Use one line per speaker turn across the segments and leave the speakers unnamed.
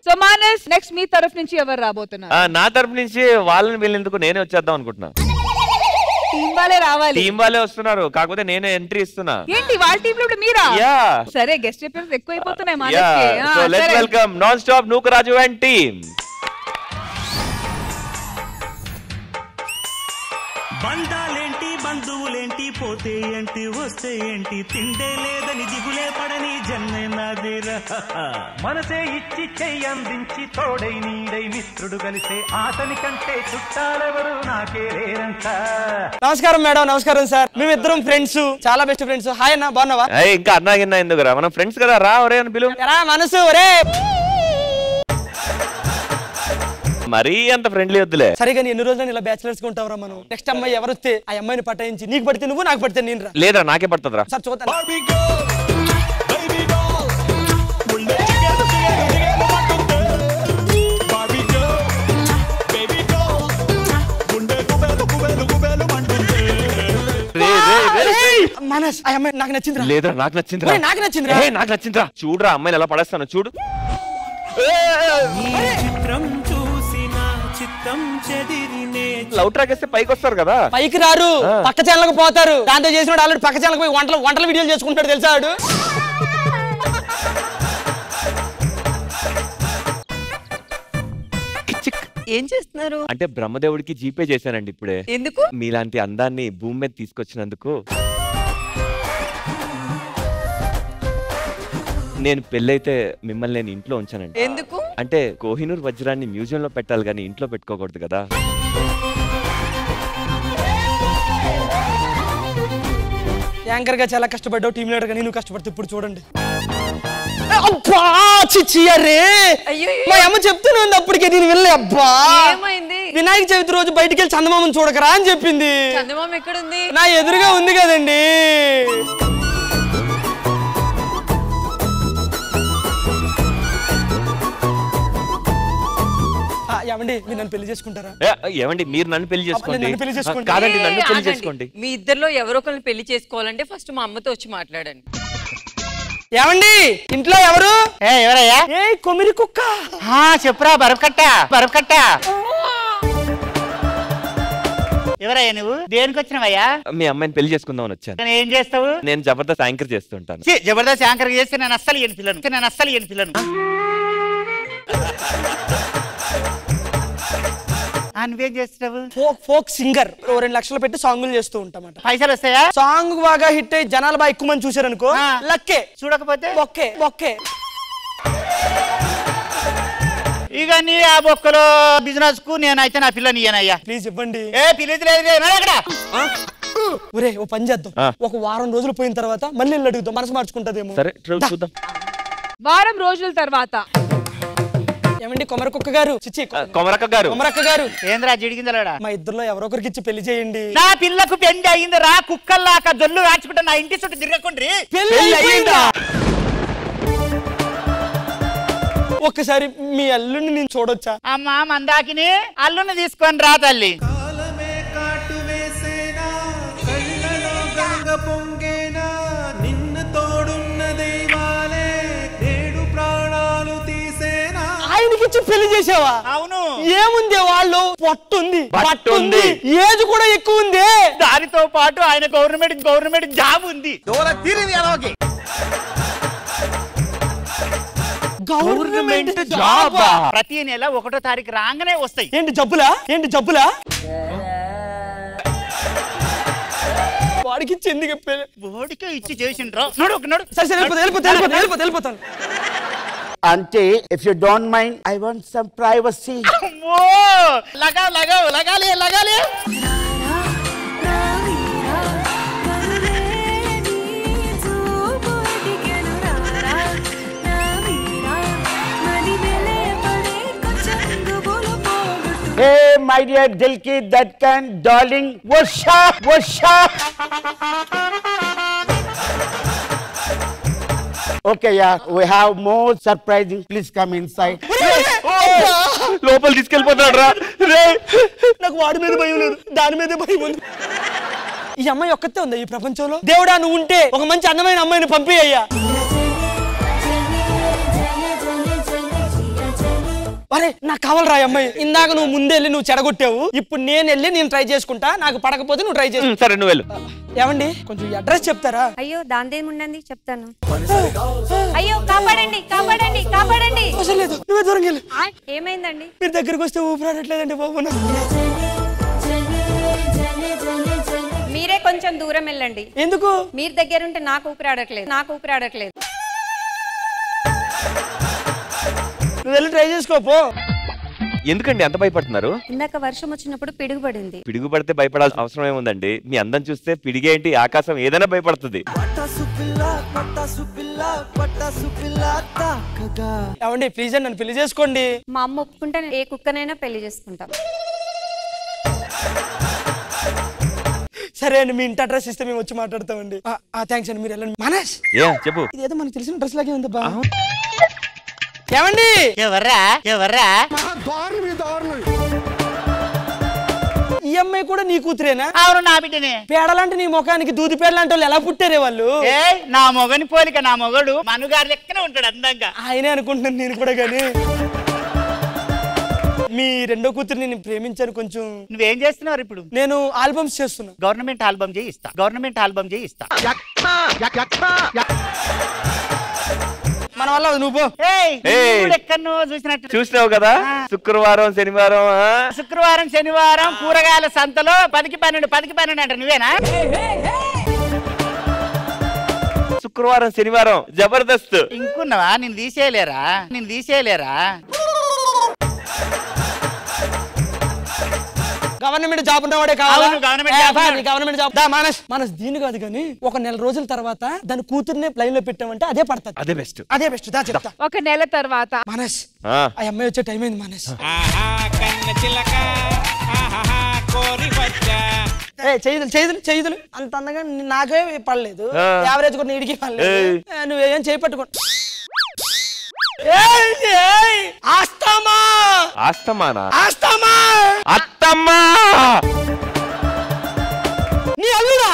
So Manas next మీ తరఫు నుంచి ఎవరు రాబోతున్నారు?
నా తరఫు నుంచి వాళ్ళని వీళ్ళెందుకు నేనే వచ్చేద్దాం అనుకుంటున్నా.
టీం వాళ్ళే రావాలి.
టీం వాళ్ళే వస్తున్నారు, కాకపోతే నేనే ఎంట్రీ ఇస్తున్నా.
ఏంటి వాళ్ళ టీం లో మీరా? సరే గెస్ట్ అపియరెన్స్ ఎక్కువ అయిపోతున్నాయి మానస్కి.
So let's welcome non stop Nookaraju and team.
బంధాలేంటి బంధువులేంటి పోతే ఏంటి వస్తే ఏంటి తిండే లేదని దిగులే పడని జన్మే నాదేరా. మనసే ఇచ్చి చెయ్యందించి తోడై నీడై మిత్రుడు కలిసే అతని కంటే చుట్టాలెవరు నాకే లేరంట.
నమస్కారం మేడం. నమస్కారం సార్. మేమిద్దరం ఫ్రెండ్స్, చాలా బెస్ట్ ఫ్రెండ్స్. హాయ్ అన్న, బాగున్నావా?
ఇంకా అన్నా గిన్నా ఎందుకురా, మనం ఫ్రెండ్స్ కదా, రా ఒరే అని పిలువు.
మనసు ఒరే
మరీ అంత ఫ్రెండ్లీ వద్దులే.
సరిగా ఎన్ని రోజులు ఇలా బ్యాచిలర్స్ గా ఉంటావురా మనం. నెక్స్ట్ అమ్మాయి ఎవరు వస్తే ఆ అమ్మాయిని పటాయించి నీకు పడితే నువ్వు, నాకు పడితే నేను రా.
లేదా నాకే పడుతుందిరా.
సార్ చూద్దాం. మనస్ ఆ అమ్మాయి నాకు నచ్చిందిరా.
లేదా నాకు నచ్చిందిరా.
నాకు నచ్చిందిరా.
నాకు నచ్చిందిరా. చూడరా అమ్మాయిని ఎలా పడేస్తాను చూడు. లవ్ ట్రాక్ వేస్తే పైకి వస్తారు కదా.
పైకి రారు, పక్క ఛానల్కి పోతారు. దాంతో చేసినాడు ఆల్రెడీ పక్క ఛానల్కి పోయి వంటల వీడియోలు చేసుకుంటాడు తెలుసా వాడు.
ఏం చేస్తున్నారు?
అంటే బ్రహ్మదేవుడికి జీపే చేశానండి ఇప్పుడే.
ఎందుకు?
మీలాంటి అందాన్ని భూమి మీద తీసుకొచ్చినందుకు. నేను పెళ్ళైతే మిమ్మల్ని నేను ఇంట్లో ఉంచానండి.
ఎందుకు?
అంటే కోహినూర్ వజ్రాన్ని మ్యూజియం లో పెట్టాలి కానీ ఇంట్లో పెట్టుకోకూడదు కదా.
యాంకర్ గా చాలా కష్టపడ్డావు, టీమ్ లీడర్ గా నేను కష్టపడుతూ ఇప్పుడు చూడండి. అబ్బా చిచ్చి అరే మా అమ్మ చెప్తూనే ఉంది అప్పటికే, నేను వెళ్ళే. అబ్బా వినాయక చవితి రోజు బయటికి వెళ్ళి చందమామని చూడకరా అని చెప్పింది.
చందమామ ఎక్కడుంది?
నా ఎదురుగా ఉంది కదండి. ఏమండి మీరు నన్ను పెళ్లి చేసుకుంటారా?
ఏమండి మీరు నన్ను పెళ్లి చేసుకోండి. కాదండి నన్ను పెళ్లి చేసుకోండి.
మీ ఇద్దరిలో ఎవరో ఒకరిని పెళ్లి చేసుకోవాలంటే ఫస్ట్ మా అమ్మతో వచ్చి మాట్లాడండి.
ఏమండి ఇంట్లో ఎవరు?
ఎవరయ్యా?
ఏ కొమిరి కుక్క.
చెప్పురా బరకట్ట బరకట్ట. ఎవరయ్యా నువ్వు? దేనికి వచ్చినవయ్యా?
మీ అమ్మాయిని పెళ్లి చేసుకుందామని వచ్చాను.
ఏం చేస్తావు?
నేను జబర్దస్త్ యాంకర్ చేస్తుంటాను.
జబర్దస్త్ యాంకర్ చేస్తే నేను అస్సలు ఏం పిల్లను. నువ్వేం చేస్తున్నావు?
Folk singer. 2 లక్షలు పెట్టి సాంగులు చేస్తూ ఉంటామాట.
పైసలు వస్తాయా?
సాంగ్ బాగా హిట్ అయ్యి జనాలు బాగా ఎక్కువ మంది చూసారు అనుకో లక్కే,
చూడకపోతే
బొక్కే.
ఇక నీ ఆ బొక్కలో బిజినెస్ కు నేనైతే నా పిల్లని ఇయ్యనయ్యా.
ప్లీజ్ ఇవ్వండి.
పిలిచి లేదు.
ఒరే ఓ పని చేద్దాం, ఒక వారం రోజులు పోయిన తర్వాత మళ్ళీ అడుగుతాం, మనసు మార్చుకుంటదేమో.
సరే చూద్దాం.
వారం రోజుల తర్వాత
ఏమండి కొమరకుక్క గారు,
కొమరక్క
గారు
ఏంద్రా జిడిగిందలాడా?
మా ఇద్దరులో ఎవరో ఒకరికి ఇచ్చి పెళ్లి చేయండి.
నా పిల్లకు పెళ్లి అయింది రా. కుక్కల్లాక జొల్లు రాచుకుంటా నా ఇంటి చుట్టూ తిరగకుండ్రి.
పెళ్లి అయిందా? ఒక్కసారి మీ అల్లుని నేను చూడొచ్చా?
అమ్మా మందాకిని అల్లుని తీసుకొని రా తల్లి.
ఆయనకిచ్చి పెళ్లి చేసావా?
అవును.
ఏముంది వాళ్ళు పట్టుంది, ఏజ్ కూడా ఎక్కువ ఉంది.
దానితో పాటు ఆయన గవర్నమెంట్ జాబ్ ఉంది.
గవర్నమెంట్ జాబ్
ప్రతి నెల 1వ తారీఖు రాగానే వస్తాయి.
ఏంటి జబ్బులా? వాడికి ఇచ్చి ఎందుకు
బోడికే ఇచ్చి చేసిండ్రా.
వెళ్ళిపోతాను.
అంటే if you don't mind I want some privacy. లగాలి. Hey my dear Dilki, that can darling, what's up?
Okay, yeah, we have more surprising. Please come inside.
లోపల తీసుకెళ్ళిపోతాడు రా.
నాకు వాడి మీద భయం లేదు, దాని మీద భయం ఉంది. ఈ అమ్మాయి ఒక్కతే ఉందా ఈ ప్రపంచంలో? దేవుడా నువ్వు ఉంటే ఒక మంచి అందమైన అమ్మాయిని పంపియ్యా. అరే నాకు కావాలరా అమ్మాయి. ఇందాక నువ్వు ముందే వెళ్ళి నువ్వు చెడగొట్టావు, ఇప్పుడు నేను వెళ్ళి నేను ట్రై చేసుకుంటా, నాకు పడకపోతే నువ్వు ట్రై చేసు.
సరే నువ్వు వెళ్ళు.
ఏమండి కొంచెం అడ్రస్ చెప్తారా?
అయ్యో దాందేముండండి చెప్తాను. అయ్యో కాపాడండి కాపాడండి కాపాడండి.
అవసరం లేదు, నువ్వే దూరం వెళ్ళు.
ఏమైందండి?
మీరు దగ్గరికి వస్తే ఊపిరాడట్లేదండి బాబు.
మీరే కొంచెం దూరం వెళ్ళండి.
ఎందుకు?
మీరు దగ్గర ఉంటే నాకు ఊపిరాడట్లేదు, నాకు ఊపిరాడట్లేదు.
నువ్వు వెళ్ళి ట్రై చేసుకోపో.
ఎందుకండి అంత భయపడుతున్నారు?
ఇందాక వర్షం వచ్చినప్పుడు పిడుగుపడింది.
పిడుగు పడితే భయపడాల్సిన అవసరం ఏముందండి? మీ అందం చూస్తే పిడిగేంటి, ఆకాశం ఏదైనా భయపడుతుంది.
ఏమండి ప్లీజ్ అండి నన్ను పెళ్లి చేసుకోండి.
మా అమ్మ ఒప్పుకుంటే ఏ కుక్కనైనా పెళ్లి చేసుకుంటాం.
సరే అండి, మీ ఇంటి అడ్రస్ ఇస్తే మేము వచ్చి మాట్లాడతామండి. థ్యాంక్స్ అండి, మీరు వెళ్ళండి. మనస్
చెప్పు.
ఇదేదో మనకు తెలిసిన డ్రెస్ లాగే ఉంది బా. ఏమండి?
ఎవర్రా ఎవర్రా?
ఈ అమ్మాయి కూడా నీ కూతురేనా?
అవును, నా బిడ్డనే.
పేడలాంటి నీ ముఖానికి దూది పేడలాంటి వాళ్ళు ఎలా పుట్టారే వాళ్ళు?
నా మొగని పోలిక, నా మొగడు మనుగారి లెక్కనే ఉంటాడు అందంగా.
ఆయనే అనుకుంటున్నాను నేను కూడా. గానీ మీ రెండో కూతురు నేను ప్రేమించాను. కొంచెం
నువ్వేం చేస్తున్నావు ఇప్పుడు?
నేను ఆల్బమ్స్ చేస్తున్నా.
గవర్నమెంట్ ఆల్బమ్ చేయిస్తా, గవర్నమెంట్ ఆల్బమ్ చేయిస్తా.
మన వల్ల నువ్వు
ఎక్కడో చూసినట్టు
చూసినావు కదా. శుక్రవారం శనివారం
శుక్రవారం శనివారం కూరగాయల సంతలో 10కి 12 అంట. నువ్వేనా?
శుక్రవారం శనివారం జబర్దస్త్.
ఇంకున్నావా? నేను తీసేయలేరా?
గవర్నమెంట్ జాబ్ ఉన్నవాడే కావాలి. గవర్నమెంట్ జాబ్ మనస్ దీని కాదు కానీ ఒక నెల రోజుల తర్వాత దాని కూతుర్నే లైన్ లో పెట్టామంటే అదే పడుతుంది.
అదే బెస్ట్.
దా చెప్తా.
ఒక నెల తర్వాత
మనస్ ఆ అమ్మాయి వచ్చే టైం అయింది. మనస్ చేయుదులు అంత అందంగా నాకే పడలేదు, యావరేజ్ కూడా నీడికి పడలేదు. నువ్వేం చేపట్టుకో. నీ అల్లుడా?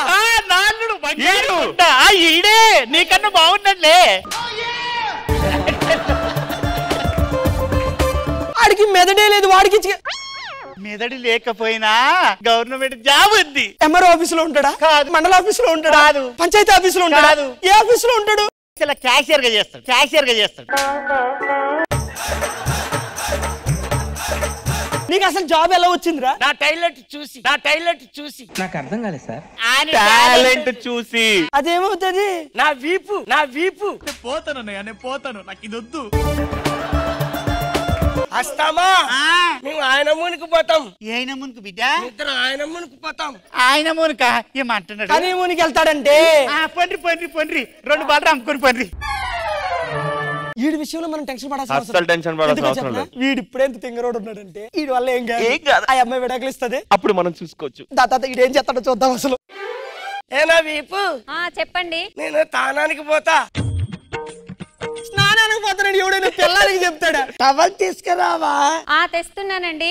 ఈడే నీకన్నా బాగుండండి.
వాడికి మెదడే లేదు. వాడికి
మెదడు లేకపోయినా గవర్నమెంట్ జాబ్ ఉంది.
ఎంఆర్ఓ ఆఫీస్ లో ఉంటాడా? మండల ఆఫీస్ లో ఉంటాడు? పంచాయతీ ఆఫీస్ లో ఉంటాడు? ఏ ఆఫీస్ లో ఉంటాడు?
క్యాషియర్ గా చేస్తాడు.
నీకు అసలు జాబ్ ఎలా వచ్చిందిరా?
నా టాలెంట్ చూసి.
నాకు అర్థం కాలేదు సార్.
టాలెంట్ చూసి
అదేమవుతుంది?
నా వీపు పోతాను నాకు ఇది వద్దు.
వస్తామా? మేము ఆయన మునికి పోతాం.
ఆయన మునికి బిడ్డ?
ఆయన మునికి పోతాం.
ఆయన మునిక ఏమంటున్నాడు?
కానీ మునికి వెళ్తాడంటే
పండ్రి 2 బాటలు అమ్ముకొని పండ్రి.
వీడి విషయంలో మనం టెన్షన్ పడాల్సిన
అవసరం లేదు.
వీడు ఇప్పుడెంత తింగరోడు ఉన్నాడంటే వీడి వల్ల ఏం కాదు. ఆ అమ్మాయి విడాకులు ఇస్తుంది, అప్పుడు మనం చూసుకోవచ్చు. దాత వీడేం చేస్తాడో చూద్దాం. అసలు ఏనా వీపు?
చెప్పండి.
నేను తానానికి పోతా. స్నానానికి పోతానండి. ఎవడైనా పిల్లలకి చెప్తాడా? టవల్ తీసుకురావా?
తెస్తున్నానండి.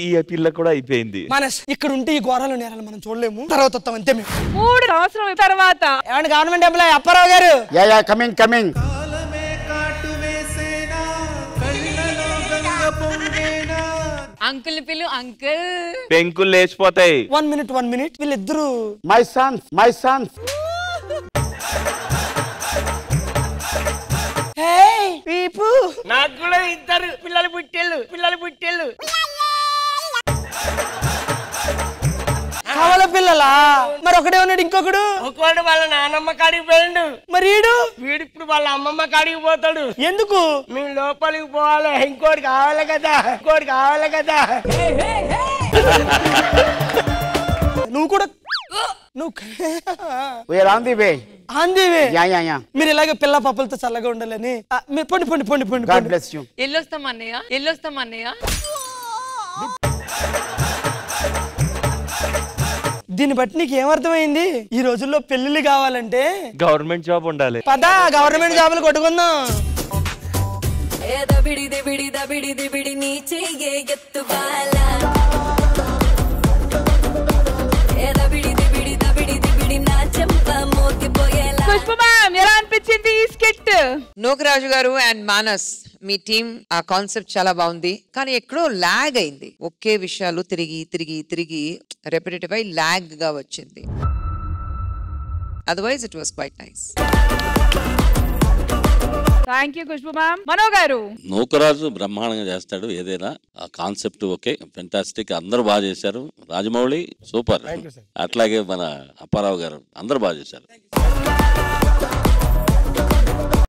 ఈ పిల్ల కూడా అయిపోయింది.
మనస్ ఇక్కడ ఉంటే ఈ ఘోరాలు నేరాలు మనం చూడలేము. తర్వాత వస్తాం అంతే. మేము
3 సంవత్సరం తర్వాత
ఏమండి గవర్నమెంట్ ఎంప్లాయ్ అప్పారావు గారు?
Yeah coming.
అంకుల్ పిలు అంకుల్.
పెంకులు లేచిపోతాయి.
1 మినిట్ వీళ్ళిద్దరు
మై సన్స్.
వీపు నాకు కూడా 2 పిల్లలు పుట్టేళ్ళు. కావాల పిల్లలా? మరి ఒకడే ఉన్నాడు, ఇంకొకడు వాళ్ళ నానమ్మ కాడికి పోయిండు. మరి వీడు ఇప్పుడు వాళ్ళ అమ్మమ్మ కాడికి పోతాడు. ఎందుకు? మేము లోపలికి పోవాలి, ఇంకోటి కావాలి కదా. నువ్వు కూడా మీరు ఇలాగే పిల్ల పాపలతో చల్లగా ఉండాలని.
ఎల్లొస్తాం అన్నయ్య.
దీన్ని బట్టి నీకు ఏమర్థమైంది? ఈ రోజుల్లో పెళ్లిళ్ళు కావాలంటే
గవర్నమెంట్ జాబ్ ఉండాలి.
పదా గవర్నమెంట్ జాబులు కొట్టుకుందాం.
ఎలా అనిపించింది ఈ స్కిట్?
నూకరాజు గారు అండ్ మానస్, మీ టీం ఆ కాన్సెప్ట్ చాలా బాగుంది, కానీ ఎక్కడో లాగ్ అయింది. ఒకే విషయాలు తిరిగి తిరిగి తిరిగి రెపిటేటివ్ అయి లాగ్ గా వచ్చింది. Otherwise it was quite nice.
Thank you Khushbu ma'am. Mano గారు,
నూకరాజు బ్రహ్మాండంగా చేస్తాడు ఏదైనా. ఆ కాన్సెప్ట్ ఓకే, ఫెంటాస్టిక్, అందరూ బాగా చేశారు. రాజమౌళి సూపర్, అట్లాగే మన అప్పారావు గారు అందరూ బాగా చేశారు.